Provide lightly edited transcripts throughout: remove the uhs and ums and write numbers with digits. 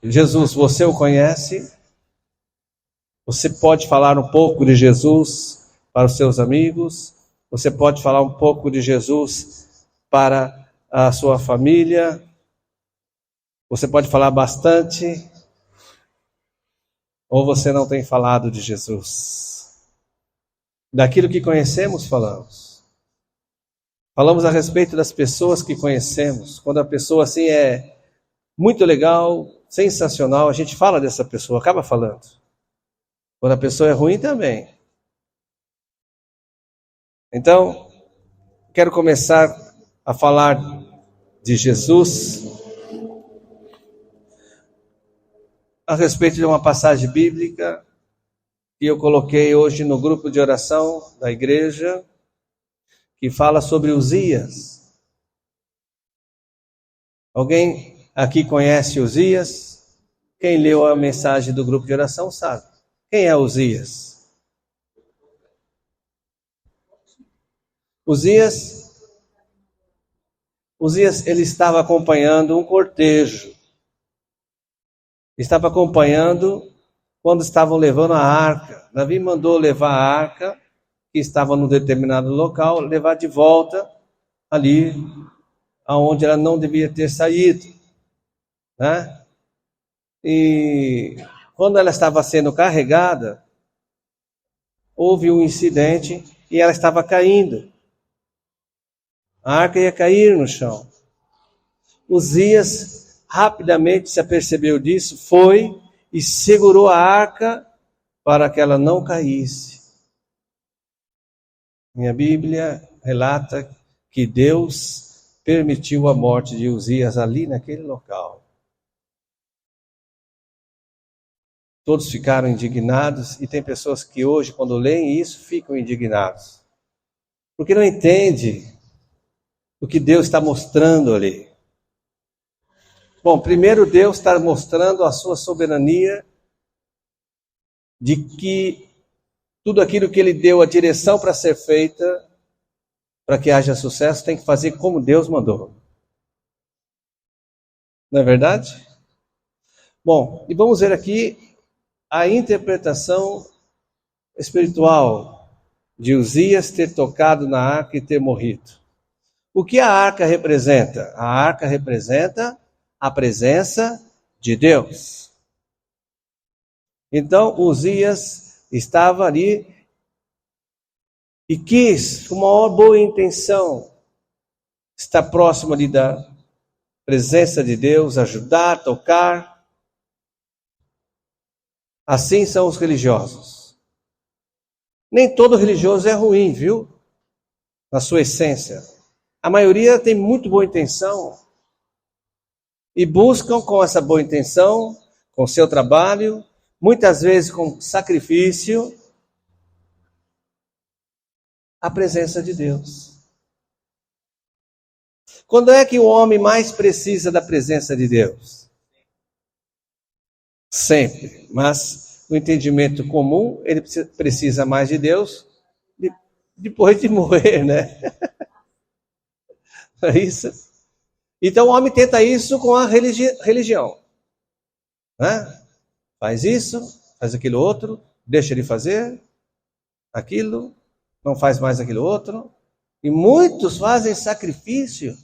Jesus, você o conhece? Você pode falar um pouco de Jesus para os seus amigos? Você pode falar um pouco de Jesus para a sua família? Você pode falar bastante? Ou você não tem falado de Jesus? Daquilo que conhecemos, falamos. Falamos a respeito das pessoas que conhecemos. Quando a pessoa assim é muito legal, sensacional, a gente fala dessa pessoa, acaba falando. Quando a pessoa é ruim também. Então, quero começar a falar de Jesus a respeito de uma passagem bíblica que eu coloquei hoje no grupo de oração da igreja, que fala sobre Uzias. Alguém aqui conhece Uzias? Quem leu a mensagem do grupo de oração sabe. Quem é Uzias? Uzias, ele estava acompanhando um cortejo. Estava acompanhando quando estavam levando a arca. Davi mandou levar a arca, que estava num determinado local, levar de volta ali aonde ela não devia ter saído, né? E quando ela estava sendo carregada, houve um incidente e ela estava caindo. A arca ia cair no chão. Uzias rapidamente se apercebeu disso, foi e segurou a arca para que ela não caísse. Minha Bíblia relata que Deus permitiu a morte de Uzias ali naquele local. Todos ficaram indignados e tem pessoas que hoje, quando leem isso, ficam indignados. Porque não entende o que Deus está mostrando ali. Bom, primeiro Deus está mostrando a sua soberania de que tudo aquilo que Ele deu a direção para ser feita, para que haja sucesso, tem que fazer como Deus mandou. Não é verdade? Bom, e vamos ver aqui a interpretação espiritual de Uzias ter tocado na arca e ter morrido. O que a arca representa? A arca representa a presença de Deus. Então, Uzias estava ali e quis, com uma boa intenção, estar próximo ali da presença de Deus, ajudar, tocar. Assim são os religiosos. Nem todo religioso é ruim, viu? Na sua essência. A maioria tem muito boa intenção e buscam com essa boa intenção, com seu trabalho, muitas vezes com sacrifício, a presença de Deus. Quando é que o homem mais precisa da presença de Deus? Sempre. Mas no entendimento comum, ele precisa mais de Deus depois de morrer, né? É isso. Então o homem tenta isso com a religião. Né? Faz isso, faz aquilo outro, deixa de fazer aquilo, não faz mais aquilo outro. E muitos fazem sacrifício,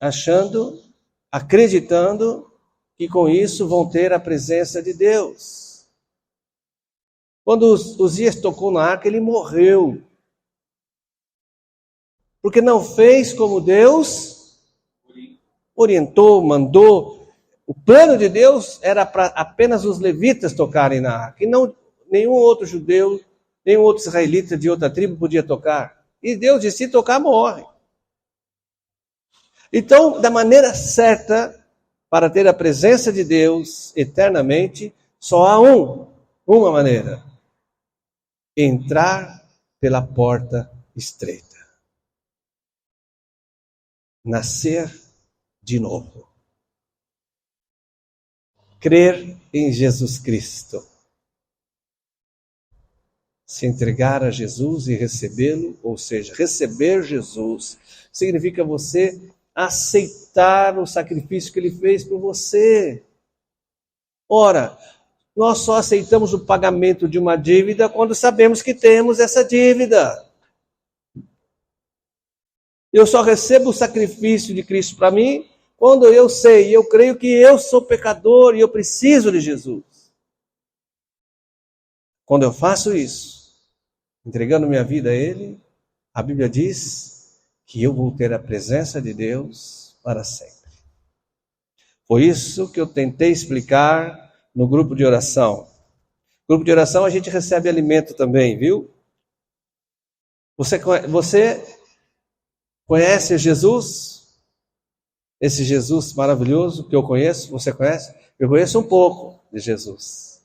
achando, acreditando que com isso vão ter a presença de Deus. Quando Uzias tocou na arca, ele morreu. Porque não fez como Deus orientou, mandou. O plano de Deus era para apenas os levitas tocarem na arca. E não nenhum outro judeu, nenhum outro israelita de outra tribo podia tocar. E Deus disse, se tocar, morre. Então, da maneira certa, para ter a presença de Deus eternamente, só há uma maneira. Entrar pela porta estreita. Nascer de novo. Crer em Jesus Cristo. Se entregar a Jesus e recebê-lo, ou seja, receber Jesus, significa você aceitar o sacrifício que ele fez por você. Ora, nós só aceitamos o pagamento de uma dívida quando sabemos que temos essa dívida. Eu só recebo o sacrifício de Cristo para mim quando eu sei, eu creio que eu sou pecador e eu preciso de Jesus. Quando eu faço isso, entregando minha vida a Ele, a Bíblia diz que eu vou ter a presença de Deus para sempre. Foi isso que eu tentei explicar no grupo de oração. No grupo de oração a gente recebe alimento também, viu? Você conhece Jesus? Esse Jesus maravilhoso que eu conheço, você conhece? Eu conheço um pouco de Jesus.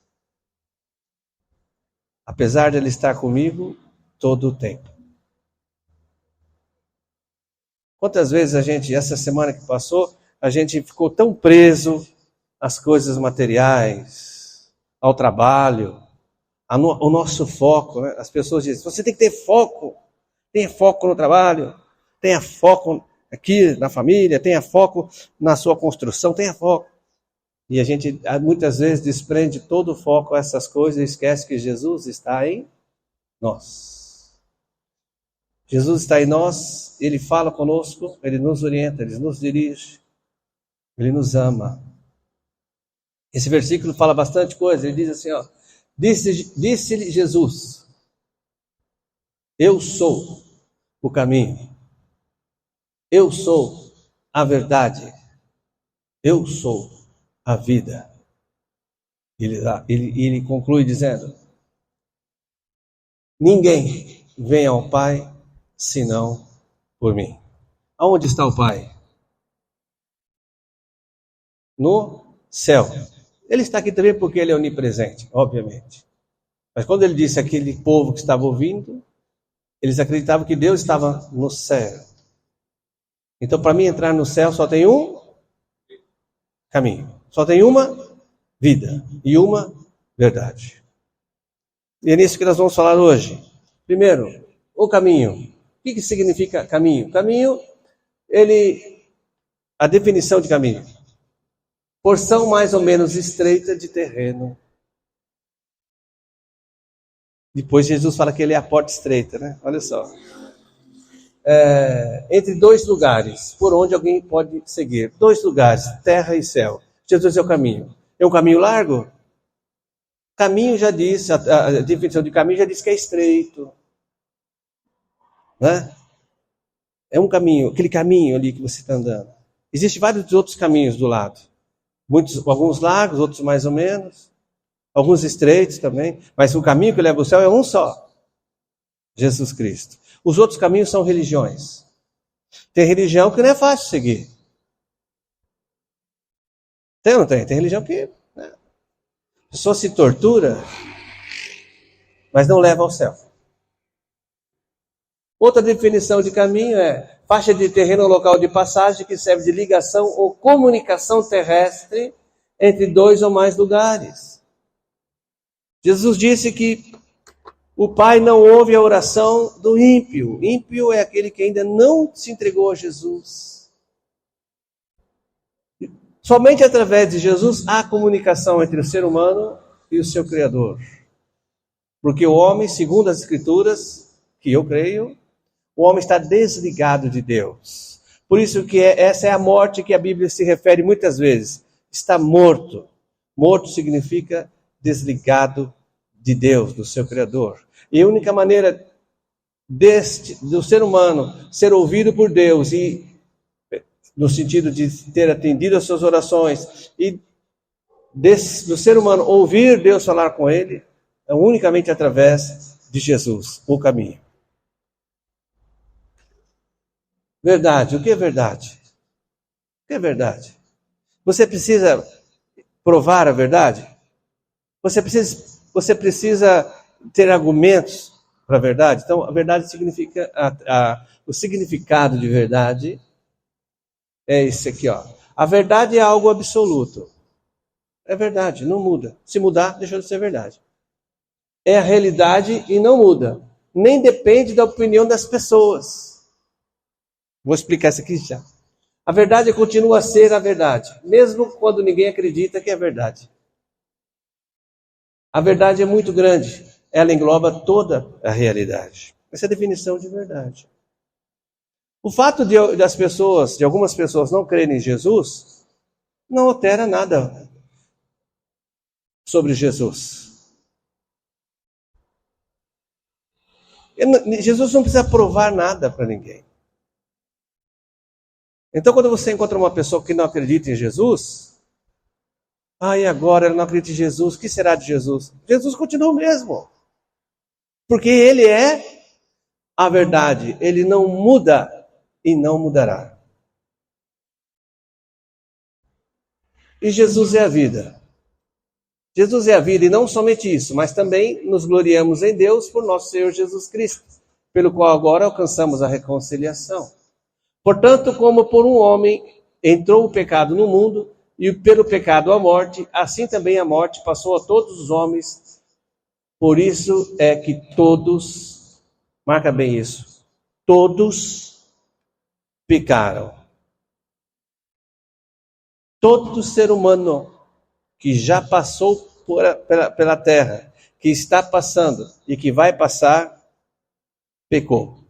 Apesar de Ele estar comigo todo o tempo. Quantas vezes essa semana que passou, a gente ficou tão preso às coisas materiais, ao trabalho, ao nosso foco, né? As pessoas dizem, você tem que ter foco. Tenha foco no trabalho, tenha foco aqui na família, tenha foco na sua construção, tenha foco. E a gente muitas vezes desprende todo o foco a essas coisas e esquece que Jesus está em nós. Jesus está em nós, Ele fala conosco, Ele nos orienta, Ele nos dirige, Ele nos ama. Esse versículo fala bastante coisa, ele diz assim, ó, disse-lhe Jesus, eu sou o caminho, eu sou a verdade, eu sou a vida. Ele conclui dizendo, ninguém vem ao Pai senão por mim. Aonde está o Pai? No céu. Ele está aqui também porque Ele é onipresente, obviamente. Mas quando Ele disse aquele povo que estava ouvindo, eles acreditavam que Deus estava no céu. Então, para mim entrar no céu só tem um caminho. Só tem uma vida e uma verdade. E é nisso que nós vamos falar hoje. Primeiro, o caminho. O que significa caminho? Caminho, a definição de caminho. Porção mais ou menos estreita de terreno. Depois Jesus fala que ele é a porta estreita, né? Olha só. Entre dois lugares, por onde alguém pode seguir. Dois lugares, terra e céu. Jesus é o caminho. É um caminho largo? Caminho já diz, a definição de caminho já diz que é estreito. Né? É um caminho, aquele caminho ali que você está andando. Existem vários outros caminhos do lado. Alguns largos, outros mais ou menos. Alguns estreitos também. Mas o caminho que leva ao céu é um só. Jesus Cristo. Os outros caminhos são religiões. Tem religião que não é fácil seguir. Tem ou não tem? Tem religião que a pessoa se tortura, mas não leva ao céu. Outra definição de caminho é faixa de terreno ou local de passagem que serve de ligação ou comunicação terrestre entre dois ou mais lugares. Jesus disse que o Pai não ouve a oração do ímpio. Ímpio é aquele que ainda não se entregou a Jesus. Somente através de Jesus há comunicação entre o ser humano e o seu Criador. Porque o homem, segundo as Escrituras, que eu creio, o homem está desligado de Deus. Por isso que essa é a morte que a Bíblia se refere muitas vezes. Está morto. Morto significa desligado de Deus, do seu Criador. E a única maneira do ser humano ser ouvido por Deus, e no sentido de ter atendido às suas orações, e do ser humano ouvir Deus falar com ele, é unicamente através de Jesus, o caminho. Verdade. O que é verdade? O que é verdade? Você precisa provar a verdade? Você precisa ter argumentos para a verdade? Então, a verdade significa... o significado de verdade é esse aqui, ó. A verdade é algo absoluto. É verdade, não muda. Se mudar, deixa de ser verdade. É a realidade e não muda. Nem depende da opinião das pessoas. Vou explicar isso aqui já. A verdade continua a ser a verdade, mesmo quando ninguém acredita que é verdade. A verdade é muito grande, ela engloba toda a realidade. Essa é a definição de verdade. O fato de algumas pessoas não crerem em Jesus, não altera nada sobre Jesus. Jesus não precisa provar nada para ninguém. Então, quando você encontra uma pessoa que não acredita em Jesus, e agora ela não acredita em Jesus, o que será de Jesus? Jesus continua o mesmo. Porque ele é a verdade, ele não muda e não mudará. E Jesus é a vida. Jesus é a vida, e não somente isso, mas também nos gloriamos em Deus por nosso Senhor Jesus Cristo, pelo qual agora alcançamos a reconciliação. Portanto, como por um homem entrou o pecado no mundo, e pelo pecado a morte, assim também a morte passou a todos os homens. Por isso é que todos, marca bem isso, todos pecaram. Todo ser humano que já passou pela terra, que está passando e que vai passar, pecou,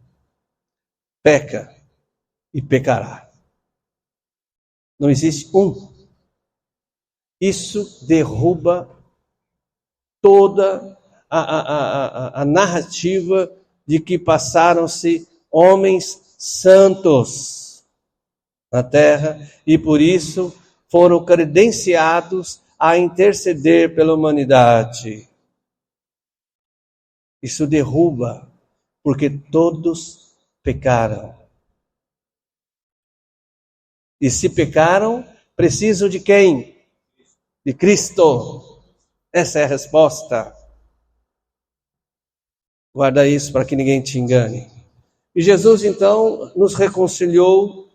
peca e pecará. Não existe um. Isso derruba toda a narrativa de que passaram-se homens santos na terra e por isso foram credenciados a interceder pela humanidade. Isso derruba, porque todos pecaram. E se pecaram, precisam de quem? De Cristo. Essa é a resposta. Guarda isso para que ninguém te engane. E Jesus, então, nos reconciliou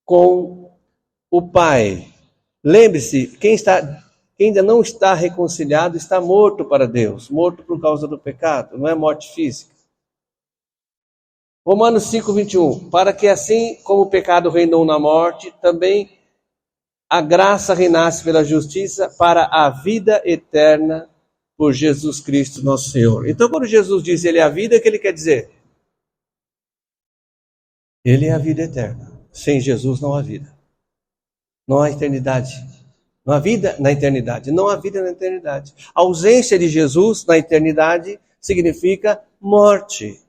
com o Pai. Lembre-se, quem ainda não está reconciliado está morto para Deus, morto por causa do pecado, não é morte física. Romanos 5:21, para que assim como o pecado reinou na morte, também a graça reinasse pela justiça para a vida eterna por Jesus Cristo nosso Senhor. Então quando Jesus diz Ele é a vida, o que Ele quer dizer? Ele é a vida eterna. Sem Jesus não há vida. Não há eternidade. Não há vida na eternidade. Não há vida na eternidade. A ausência de Jesus na eternidade significa morte.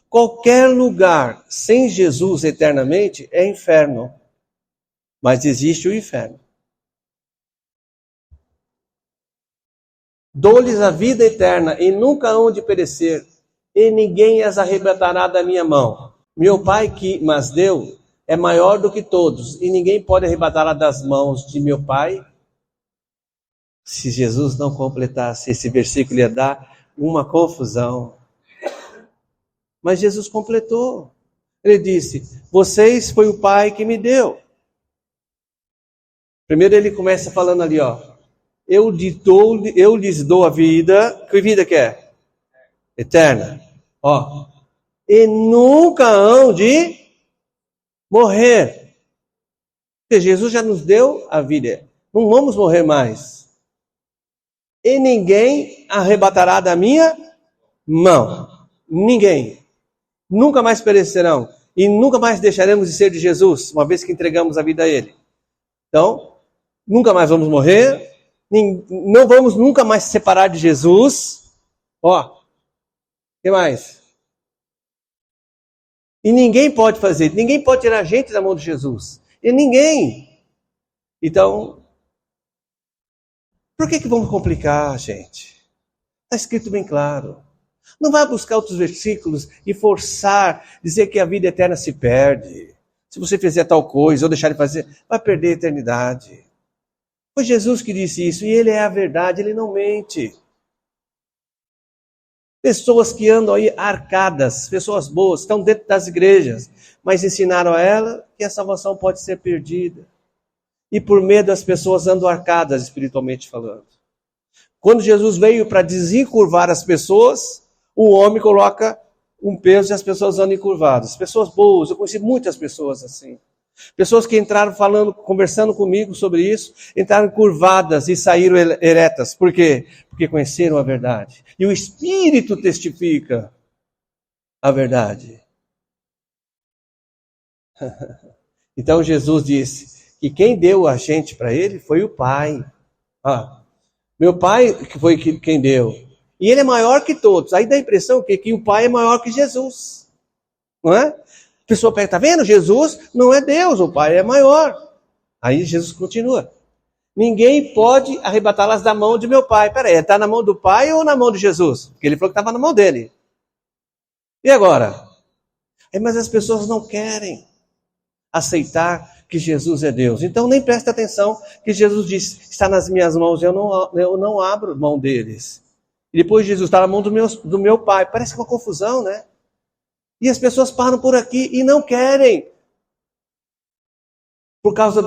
Qualquer lugar sem Jesus eternamente é inferno. Mas existe o inferno. Dou-lhes a vida eterna e nunca hão de perecer, e ninguém as arrebatará da minha mão. Meu Pai que mas deu é maior do que todos, e ninguém pode arrebatá-la das mãos de meu Pai. Se Jesus não completasse esse versículo, ia dar uma confusão. Mas Jesus completou. Ele disse, vocês foi o Pai que me deu. Primeiro ele começa falando ali, eu lhes dou a vida. Que vida que é? Eterna. E nunca hão de morrer. Porque Jesus já nos deu a vida. Não vamos morrer mais. E ninguém arrebatará da minha mão. Ninguém. Nunca mais perecerão. E nunca mais deixaremos de ser de Jesus, uma vez que entregamos a vida a Ele. Então, nunca mais vamos morrer. Não vamos nunca mais se separar de Jesus. O que mais? E ninguém pode fazer, ninguém pode tirar a gente da mão de Jesus. E ninguém. Então, por que vamos complicar, gente? Está escrito bem claro. Não vá buscar outros versículos e forçar, dizer que a vida eterna se perde. Se você fizer tal coisa ou deixar de fazer, vai perder a eternidade. Foi Jesus que disse isso, e Ele é a verdade, Ele não mente. Pessoas que andam aí arcadas, pessoas boas, estão dentro das igrejas, mas ensinaram a ela que a salvação pode ser perdida. E por medo as pessoas andam arcadas, espiritualmente falando. Quando Jesus veio para desencurvar as pessoas, o homem coloca um peso e as pessoas andam encurvadas. Pessoas boas, eu conheci muitas pessoas assim. Pessoas que entraram conversando comigo sobre isso, entraram curvadas e saíram eretas. Por quê? Porque conheceram a verdade. E o Espírito testifica a verdade. Então Jesus disse que quem deu a gente para ele foi o Pai. Meu Pai que foi quem deu. E ele é maior que todos. Aí dá a impressão que o Pai é maior que Jesus. Não é? A pessoa pega, tá vendo? Jesus não é Deus, o Pai é maior. Aí Jesus continua. Ninguém pode arrebatá-las da mão de meu Pai. Peraí, está na mão do Pai ou na mão de Jesus? Porque ele falou que estava na mão dele. E agora? Mas as pessoas não querem aceitar que Jesus é Deus. Então nem presta atenção que Jesus diz, está nas minhas mãos, eu não abro mão deles. E depois Jesus está na mão do meu Pai. Parece uma confusão, né? E as pessoas param por aqui e não querem, por causa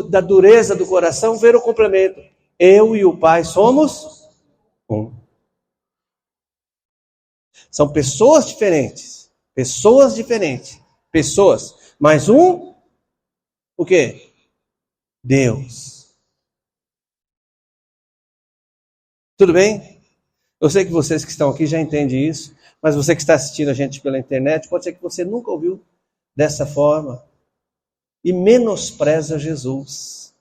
da dureza do coração, ver o complemento. Eu e o Pai somos um. São pessoas diferentes. Pessoas, mas um, o quê? Deus. Tudo bem? Eu sei que vocês que estão aqui já entendem isso, mas você que está assistindo a gente pela internet, pode ser que você nunca ouviu dessa forma e menospreza Jesus.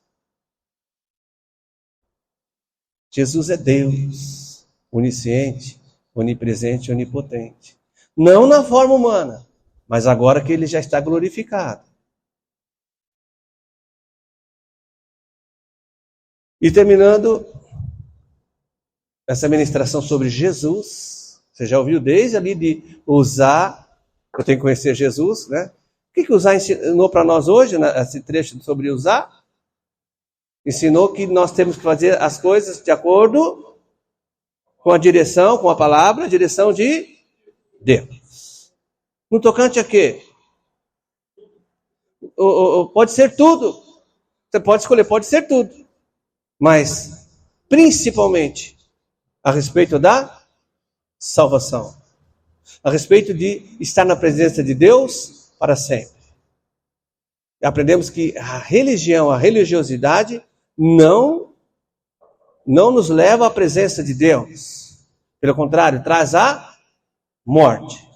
Jesus é Deus, onisciente, onipresente, onipotente. Não na forma humana, mas agora que ele já está glorificado. E terminando essa ministração sobre Jesus, você já ouviu desde ali de usar, eu tenho que conhecer Jesus, né? O que Usar ensinou para nós hoje, esse trecho sobre usar? Ensinou que nós temos que fazer as coisas de acordo com a direção, com a palavra, a direção de Deus. No tocante a quê? Pode ser tudo. Você pode escolher, pode ser tudo. Mas, principalmente, a respeito da salvação. A respeito de estar na presença de Deus para sempre. E aprendemos que a religião, a religiosidade, não nos leva à presença de Deus. Pelo contrário, traz a morte.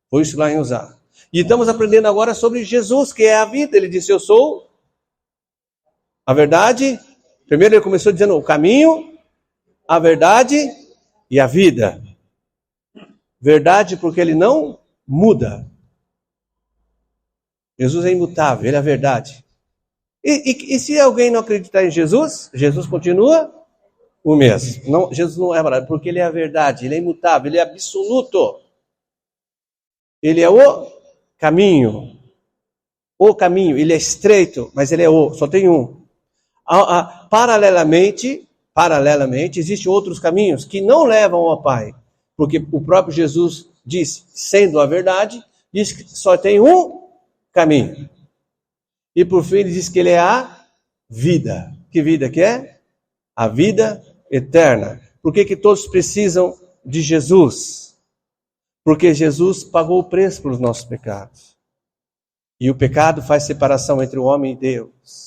Foi isso lá em Usar. E estamos aprendendo agora sobre Jesus, que é a vida. Ele disse, eu sou a verdade. Primeiro ele começou dizendo o caminho, a verdade e a vida. Verdade porque ele não muda. Jesus é imutável, ele é a verdade. E se alguém não acreditar em Jesus, Jesus continua o mesmo. Não, Jesus não é verdade, porque ele é a verdade, ele é imutável, ele é absoluto. Ele é o caminho. O caminho, ele é estreito, mas ele é só tem um. Paralelamente, existem outros caminhos que não levam ao Pai. Porque o próprio Jesus diz, sendo a verdade, diz que só tem um caminho. E por fim ele diz que ele é a vida. Que vida que é? A vida eterna. Por que todos precisam de Jesus? Porque Jesus pagou o preço pelos nossos pecados. E o pecado faz separação entre o homem e Deus.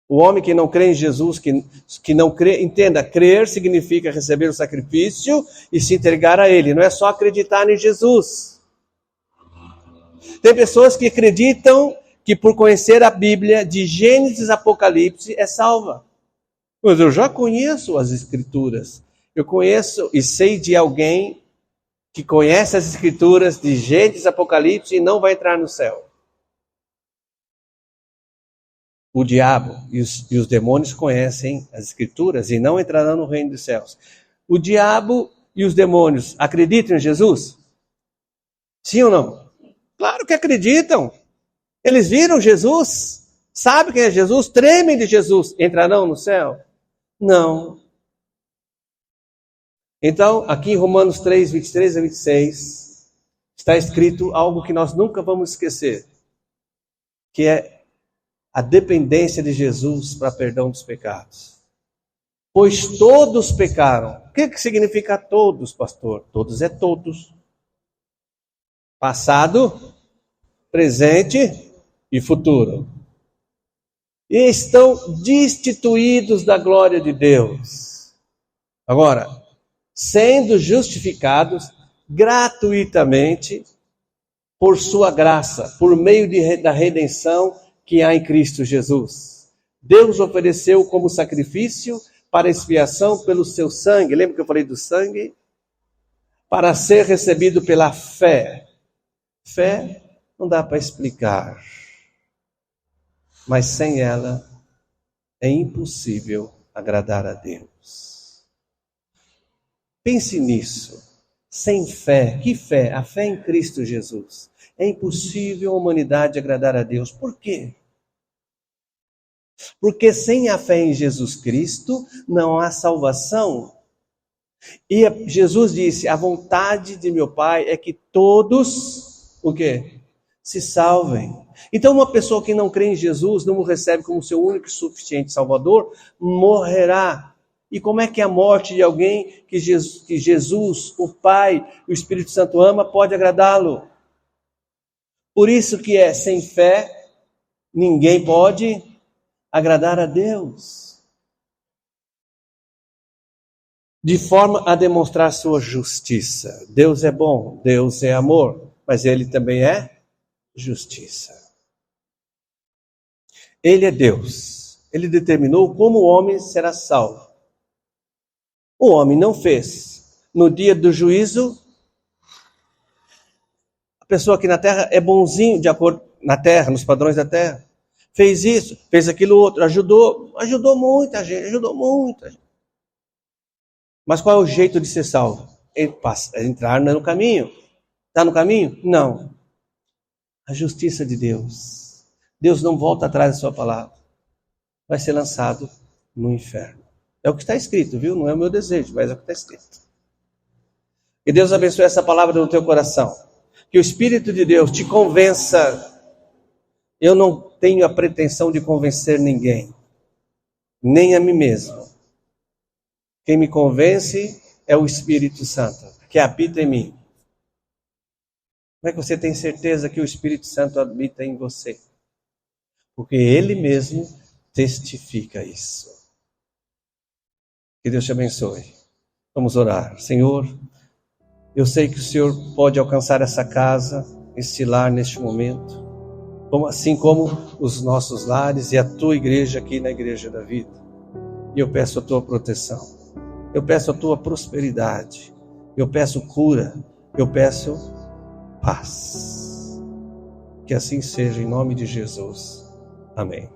O homem que não crê em Jesus, que não crê, entenda, crer significa receber o sacrifício e se entregar a Ele. Não é só acreditar em Jesus. Tem pessoas que acreditam que por conhecer a Bíblia, de Gênesis a Apocalipse, é salva. Mas eu já conheço as Escrituras. Eu conheço e sei de alguém que conhece as Escrituras de Gênesis a Apocalipse e não vai entrar no céu. O diabo e os demônios conhecem as Escrituras e não entrarão no reino dos céus. O diabo e os demônios acreditam em Jesus? Sim ou não? Claro que acreditam. Eles viram Jesus, sabem quem é Jesus, tremem de Jesus. Entrarão no céu? Não. Então, aqui em Romanos 3, 23 a 26, está escrito algo que nós nunca vamos esquecer, que é a dependência de Jesus para perdão dos pecados. Pois todos pecaram. O que significa todos, pastor? Todos é todos. Passado, presente e futuro. E estão destituídos da glória de Deus. Agora, sendo justificados gratuitamente por sua graça, por meio da redenção que há em Cristo Jesus. Deus ofereceu como sacrifício para expiação pelo seu sangue. Lembra que eu falei do sangue? Para ser recebido pela fé. Fé não dá para explicar. Mas sem ela é impossível agradar a Deus. Pense nisso. Sem fé, que fé? A fé em Cristo Jesus. É impossível a humanidade agradar a Deus. Por quê? Porque sem a fé em Jesus Cristo não há salvação. E Jesus disse, a vontade de meu Pai é que todos, o quê? Se salvem. Então uma pessoa que não crê em Jesus, não o recebe como seu único e suficiente Salvador, morrerá. E como é que a morte de alguém que Jesus, o Pai, o Espírito Santo ama, pode agradá-lo? Por isso que sem fé, ninguém pode agradar a Deus. De forma a demonstrar sua justiça. Deus é bom, Deus é amor, mas Ele também é justiça. Ele é Deus. Ele determinou como o homem será salvo. O homem não fez. No dia do juízo, a pessoa aqui na terra é bonzinho de acordo na terra, nos padrões da terra. Fez isso, fez aquilo outro, ajudou muita gente. Mas qual é o jeito de ser salvo? Entrar no caminho. Está no caminho? Não. A justiça de Deus. Deus não volta atrás da sua palavra. Vai ser lançado no inferno. É o que está escrito, viu? Não é o meu desejo, mas é o que está escrito. Que Deus abençoe essa palavra no teu coração. Que o Espírito de Deus te convença. Eu não tenho a pretensão de convencer ninguém. Nem a mim mesmo. Quem me convence é o Espírito Santo, que habita em mim. Como é que você tem certeza que o Espírito Santo habita em você? Porque Ele mesmo testifica isso. Que Deus te abençoe. Vamos orar. Senhor, eu sei que o Senhor pode alcançar essa casa, este lar neste momento, assim como os nossos lares e a tua igreja aqui na Igreja da Vida. E eu peço a tua proteção. Eu peço a tua prosperidade. Eu peço cura. Eu peço paz. Que assim seja em nome de Jesus. Amém.